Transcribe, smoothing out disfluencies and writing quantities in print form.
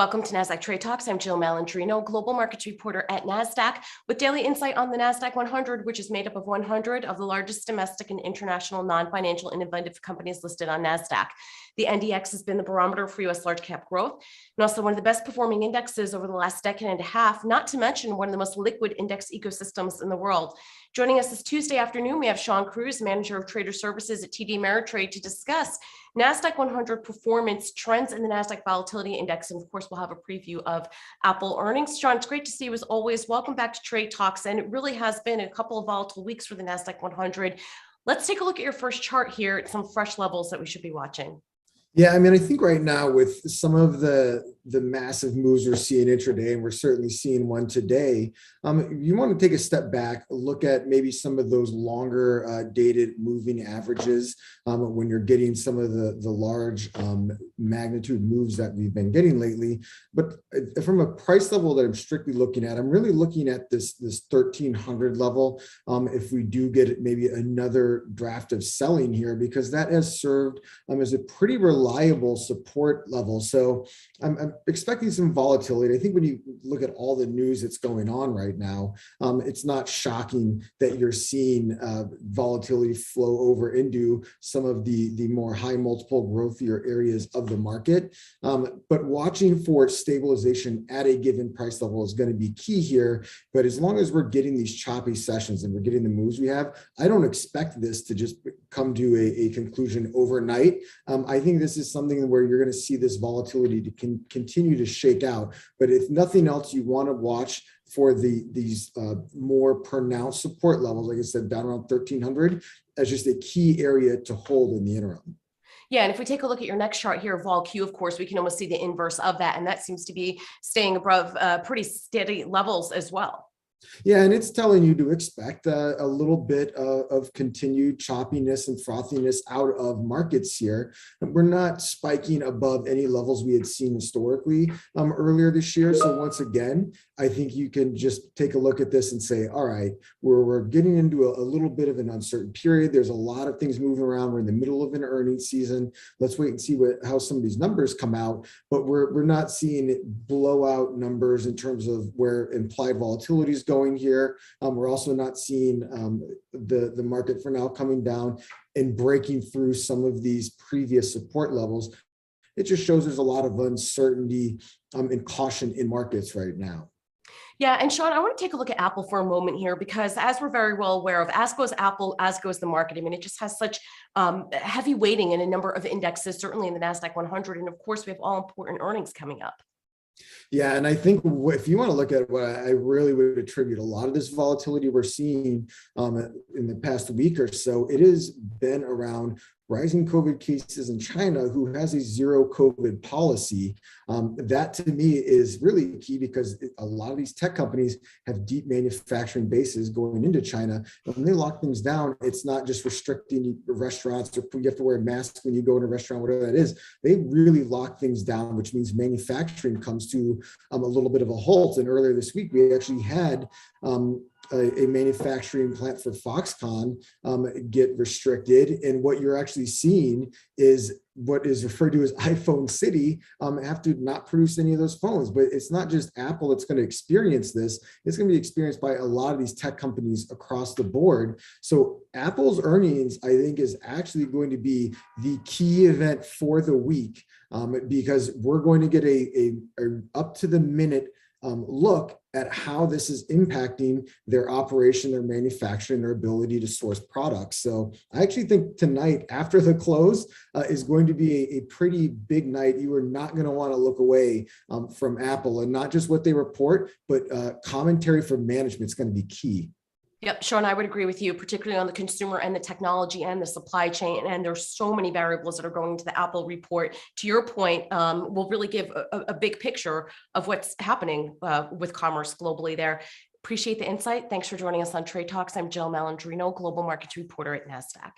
Welcome to Nasdaq Trade Talks. I'm Jill Malandrino, global markets reporter at Nasdaq, with daily insight on the Nasdaq-100, which is made up of 100 of the largest domestic and international non-financial innovative companies listed on Nasdaq. The NDX has been the barometer for U.S. large cap growth, and also one of the best performing indexes over the last decade and a half, not to mention one of the most liquid index ecosystems in the world. Joining us this Tuesday afternoon, we have Shawn, Cruz, manager of trader services at TD Ameritrade, to discuss Nasdaq-100 performance, trends in the Nasdaq volatility index, and of course, we'll have a preview of Apple earnings. Shawn, it's great to see you as always. Welcome back to Trade Talks, and it really has been a couple of volatile weeks for the Nasdaq-100. Let's take a look at your first chart here at some fresh levels that we should be watching. Yeah, I mean, I think right now with some of the massive moves we're seeing intraday, and we're certainly seeing one today, you want to take a step back, look at maybe some of those longer dated moving averages when you're getting some of the large magnitude moves that we've been getting lately. But from a price level that I'm strictly looking at, I'm really looking at this 1300 level. If we do get maybe another draft of selling here, because that has served as a pretty reliable support level. So I'm expecting some volatility. I think when you look at all the news that's going on right now, it's not shocking that you're seeing volatility flow over into some of the more high multiple growthier areas of the market. But watching for stabilization at a given price level is going to be key here. But as long as we're getting these choppy sessions and we're getting the moves we have, I don't expect this to just come to a conclusion overnight. I think this is something where you're going to see this volatility to continue to shake out. But if nothing else, you want to watch for these more pronounced support levels, like I said, down around 1300, as just a key area to hold in the interim. Yeah, and if we take a look at your next chart here, VOLQ, of course, we can almost see the inverse of that, and that seems to be staying above pretty steady levels as well. Yeah, and it's telling you to expect a little bit of continued choppiness and frothiness out of markets here. We're not spiking above any levels we had seen historically earlier this year. So once again, I think you can just take a look at this and say, all right, we're getting into a little bit of an uncertain period. There's a lot of things moving around. We're in the middle of an earnings season. Let's wait and see how some of these numbers come out. But we're not seeing blowout numbers in terms of where implied volatility is going here. We're also not seeing the market for now coming down and breaking through some of these previous support levels. It just shows there's a lot of uncertainty and caution in markets right now. Yeah, and Shawn, I want to take a look at Apple for a moment here, because as we're very well aware of, as goes Apple, as goes the market. I mean, it just has such heavy weighting in a number of indexes, certainly in the Nasdaq-100. And of course, we have all important earnings coming up. Yeah, and I think if you want to look at what I really would attribute a lot of this volatility we're seeing in the past week or so, it has been around rising COVID cases in China, who has a zero COVID policy. That to me is really key, because a lot of these tech companies have deep manufacturing bases going into China. And when they lock things down, it's not just restricting restaurants, or you have to wear a mask when you go in a restaurant, whatever that is. They really lock things down, which means manufacturing comes to a little bit of a halt. And earlier this week, we actually had a manufacturing plant for Foxconn get restricted. And what you're actually seeing is what is referred to as iPhone City have to not produce any of those phones. But it's not just Apple that's going to experience this. It's going to be experienced by a lot of these tech companies across the board. So Apple's earnings, I think, is actually going to be the key event for the week, because we're going to get a up to the minute look at how this is impacting their operation, their manufacturing, their ability to source products. So I actually think tonight, after the close, is going to be a pretty big night. You are not going to want to look away from Apple, and not just what they report, but commentary from management is going to be key. Yep, Shawn, I would agree with you, particularly on the consumer and the technology and the supply chain. And there's so many variables that are going into the Apple report. To your point, will really give a big picture of what's happening with commerce globally there. Appreciate the insight. Thanks for joining us on Trade Talks. I'm Jill Malandrino, global markets reporter at Nasdaq.